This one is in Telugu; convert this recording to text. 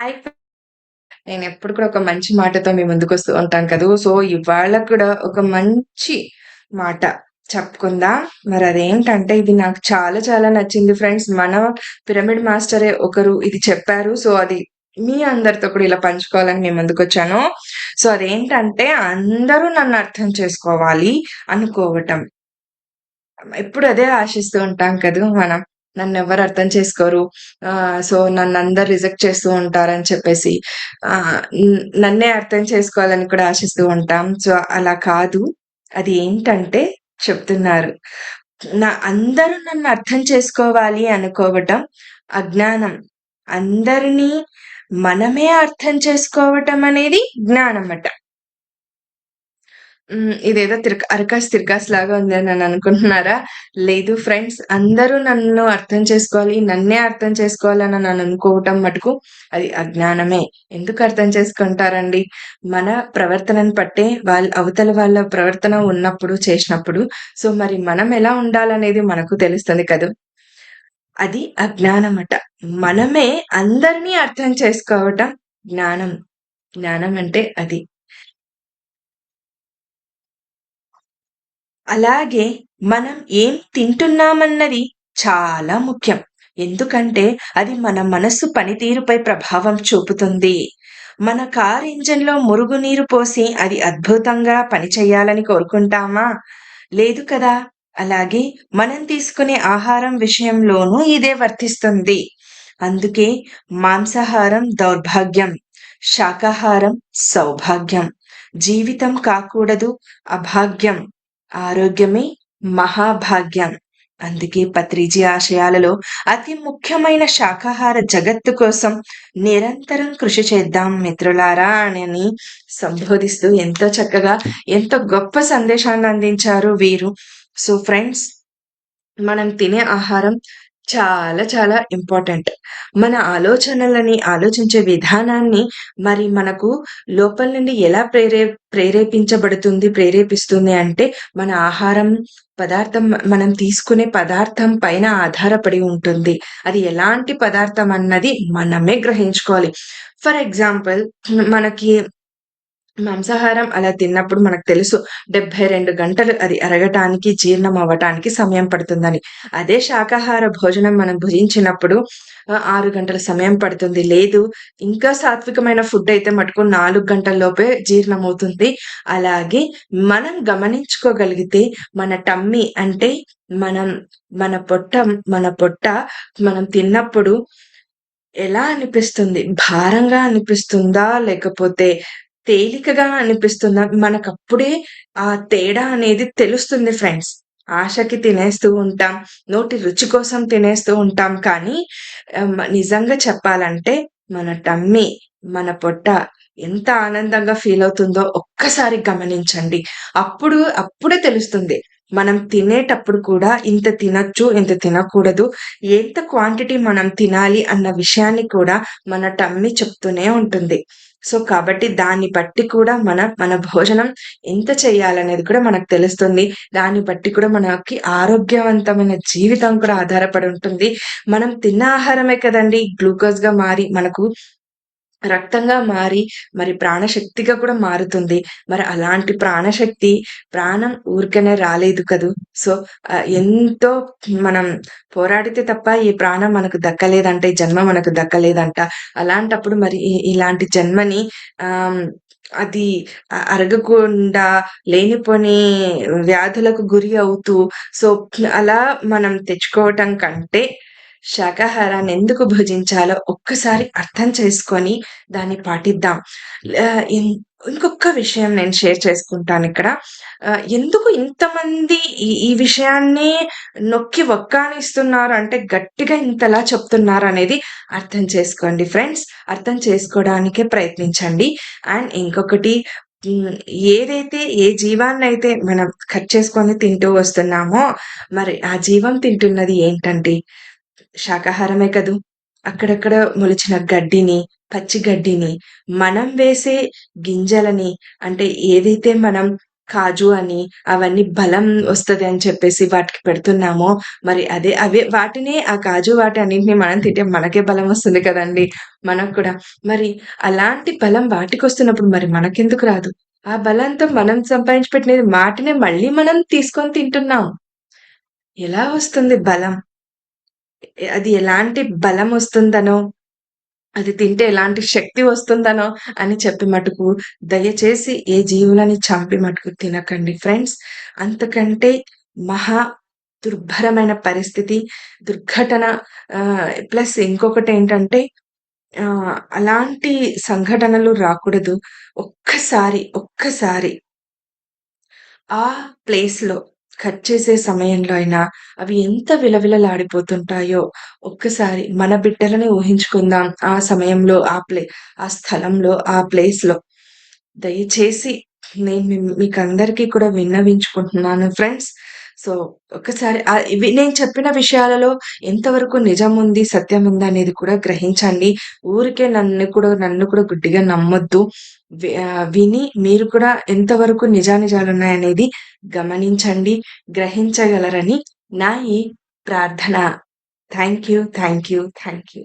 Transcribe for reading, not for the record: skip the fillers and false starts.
హాయ్ నేనెప్పుడు కూడా ఒక మంచి మాటతో మీ ముందుకొస్తూ ఉంటాను కదూ! సో, ఇవాళ కూడా ఒక మంచి మాట చెప్పుకుందాం. మరదేంటంటే ఇది నాకు చాలా చాలా నచ్చింది ఫ్రెండ్స్. మన పిరమిడ్ మాస్టరే ఒకరు ఇది చెప్పారు. సో, అది మీ అందరితో కూడా ఇలా పంచుకోవాలని మీ ముందుకొచ్చాను. సో, అదేంటంటే అందరూ నన్నర్థం చేసుకోవాలి అనుకోవటం. ఎప్పుడు అదే ఆశిస్తూ ఉంటాం కదూ మనం. నన్నెవ్వరు అర్థం చేసుకోరు. సో, నన్నందరూ రిజెక్ట్ చేస్తూ ఉంటారని చెప్పేసి నన్నే అర్థం చేసుకోవాలని కూడా ఆశిస్తూ ఉంటాం. సో, అలా కాదు. అది ఏంటంటే చెప్తున్నారు. అందరూ నన్ను అర్థం చేసుకోవాలి అనుకోవటం అజ్ఞానం. అందరినీ మనమే అర్థం చేసుకోవటం అనేది జ్ఞానమట. ఇదేదో అరకాస్ తిరగాస్ లాగా ఉందని అనుకుంటున్నారా? లేదు ఫ్రెండ్స్. అందరూ నన్ను అర్థం చేసుకోవాలి, నన్నే అర్థం చేసుకోవాలని అనుకోవటం మటుకు అది అజ్ఞానమే. ఎందుకు అర్థం చేసుకుంటారండి? మన ప్రవర్తనను బట్టే అవతల వాళ్ళ ప్రవర్తన ఉన్నప్పుడు, చేసినప్పుడు సో, మరి మనం ఎలా ఉండాలనేది మనకు తెలుస్తుంది కదూ! అది అజ్ఞానమట. మనమే అందరినీ అర్థం చేసుకోవటం జ్ఞానం. జ్ఞానం అంటే అది. అలాగే మనం ఏం తింటున్నామన్నది చాలా ముఖ్యం. ఎందుకంటే అది మన మనస్సు పనితీరుపై ప్రభావం చూపుతుంది. మన కారు ఇంజిన్‌లో మురుగునీరు పోసి అది అద్భుతంగా పనిచేయాలని కోరుకుంటామా? లేదు కదా! అలాగే మనం తీసుకునే ఆహారం విషయంలోనూ ఇదే వర్తిస్తుంది. అందుకే మాంసాహారం దౌర్భాగ్యం, శాకాహారం సౌభాగ్యం. జీవితం కాకూడదు అభాగ్యం. ఆరోగ్యమే మహాభాగ్యం. అందుకే పత్రిజీ ఆశయాలలో అతి ముఖ్యమైన శాకాహార జగత్తు కోసం నిరంతరం కృషి చేద్దాం మిత్రులారా అని సంబోధిస్తూ ఎంతో చక్కగా, ఎంతో గొప్ప సందేశాన్ని అందించారు వీరు. సో ఫ్రెండ్స్, మనం తినే ఆహారం చాలా చాలా ఇంపార్టెంట్. మన ఆలోచనలని, ఆలోచించే విధానాన్ని మరి మనకు లోపల నుండి ఎలా ప్రేరేపిస్తుంది అంటే, మన ఆహారం పదార్థం మనం తీసుకునే పదార్థం పైన ఆధారపడి ఉంటుంది. అది ఎలాంటి పదార్థం అన్నది మనమే గ్రహించుకోవాలి. ఫర్ ఎగ్జాంపుల్ మనకి మాంసాహారం అలా తిన్నప్పుడు మనకు తెలుసు 72 గంటలు అది అరగటానికి, జీర్ణం అవ్వటానికి సమయం పడుతుందని. అదే శాకాహార భోజనం మనం భుజించినప్పుడు 6 గంటల సమయం పడుతుంది. లేదు ఇంకా సాత్వికమైన ఫుడ్ అయితే మటుకు 4 గంటల లోపే జీర్ణమవుతుంది. అలాగే మనం గమనించుకోగలిగితే మన టమ్మీ అంటే మనం మన పొట్ట మన పొట్ట మనం తిన్నప్పుడు ఎలా అనిపిస్తుంది? భారంగా అనిపిస్తుందా? లేకపోతే తేలికగా అనిపిస్తుందా? మనకప్పుడే ఆ తేడా అనేది తెలుస్తుంది ఫ్రెండ్స్. ఆశకి తినేస్తూ ఉంటాం. నోటి రుచి కోసం తినేస్తూ ఉంటాం. కానీ నిజంగా చెప్పాలంటే మన టమ్మీ, మన పొట్ట ఎంత ఆనందంగా ఫీలవుతుందో ఒక్కసారి గమనించండి. అప్పుడే తెలుస్తుంది. మనం తినేటప్పుడు కూడా ఇంత తినొచ్చు, ఇంత తినకూడదు. ఎంత క్వాంటిటీ మనం తినాలి అన్న విషయాన్ని కూడా మన టమ్మీ చెప్తూనే ఉంటుంది. సో, కాబట్టి దాన్ని బట్టి కూడా మన భోజనం ఎంత చేయాలనేది కూడా మనకు తెలుస్తుంది. దాన్ని బట్టి కూడా మనకి ఆరోగ్యవంతమైన జీవితం కూడా ఆధారపడి ఉంటుంది. మనం తిన్న ఆహారమే కదండీ గ్లూకోజ్‌గా మారి మనకు రక్తంగా మారి మరి ప్రాణశక్తిగా కూడా మారుతుంది. మరి అలాంటి ప్రాణశక్తి, ప్రాణం ఊరికనే రాలేదు కదూ! సో, ఎంతో మనం పోరాడితే తప్ప ఈ ప్రాణం మనకు దక్కలేదంట. ఈ జన్మ మనకు దక్కలేదంట. అలాంటప్పుడు మరి ఇలాంటి జన్మని ఆహ్, అది అరగకుండా లేనిపోని వ్యాధులకు గురి అవుతూ సో, అలా మనం తెచ్చుకోవటం కంటే శాకాహారాన్ని ఎందుకు భుజించాలో ఒక్కసారి అర్థం చేసుకొని దాన్ని పాటిద్దాం. ఆహ్, ఇన్ ఇంకొక విషయం నేను షేర్ చేసుకుంటానిక్కడ. ఎందుకు ఇంతమంది ఈ ఈ విషయాన్నే నొక్కి వక్కాణిస్తున్నారు అంటే గట్టిగా ఇంతలా చెప్తున్నారనేది అర్థం చేసుకోండి ఫ్రెండ్స్. అర్థం చేసుకోవడానికే ప్రయత్నించండి. అండ్ ఇంకొకటి హ్మ్. ఏదైతే ఏ జీవాన్నైతే మనం కట్ చేసుకొని తింటూ వస్తున్నామో, మరి ఆ జీవం తింటున్నది ఏంటండి? శాకాహారమే కదూ! అక్కడక్కడ మొలిచిన గడ్డిని, పచ్చి గడ్డిని, మనం వేసే గింజలని అంటే ఏదైతే మనం కాజు అని అవన్నీ బలం వస్తది అని చెప్పేసి వాటికి పెడుతున్నామో, మరి అవే వాటినే ఆ కాజు వాటన్నిటిని మనం తింటే మనకే బలం వస్తుంది కదండీ! మనకు కూడా. మరి అలాంటి బలం వాటికొస్తున్నప్పుడు మరి మనకెందుకు రాదు? ఆ బలంతో మనం సంపాదించి పెట్టినది వాటినే మళ్ళీ మనం తీసుకొని తింటున్నాం. ఎలా వస్తుంది బలం? అది ఎలాంటి బలమొస్తుందనో, అది తింటే ఎలాంటి శక్తి వస్తుందనో అని చెప్పి మటుకు దయచేసి ఏ జీవులని చంపి మటుకు తినకండి ఫ్రెండ్స్. అంతకంటే మహా దుర్భరమైన పరిస్థితి, దుర్ఘటన ప్లస్ ఇంకొకటేంటంటే అలాంటి సంఘటనలు రాకూడదు. ఒక్కసారి ఆ ప్లేస్‌లో కట్ చేసే సమయంలో అయినా అవి ఎంత విలవిలలాడిపోతుంటాయో ఒక్కసారి మన బిడ్డలని ఊహించుకుందాం. ఆ సమయంలో, ఆ స్థలంలో, ఆ ప్లేస్‌లో. దయచేసి నేను మీకందరికీ కూడా విన్నవించుకుంటున్నాను ఫ్రెండ్స్. సో, ఒక్కసారి ఇవి నేను చెప్పిన విషయాలలో ఎంతవరకు నిజముంది, సత్యముందనేది కూడా గ్రహించండి. ఊరికే నన్ను కూడా గుడ్డిగా నమ్మొద్దు. విని మీరు కూడా ఎంతవరకు నిజానిజాలున్నాయనేది గమనించండి, గ్రహించగలరని నా ఈ ప్రార్థన. Thank you. Thank you. Thank you.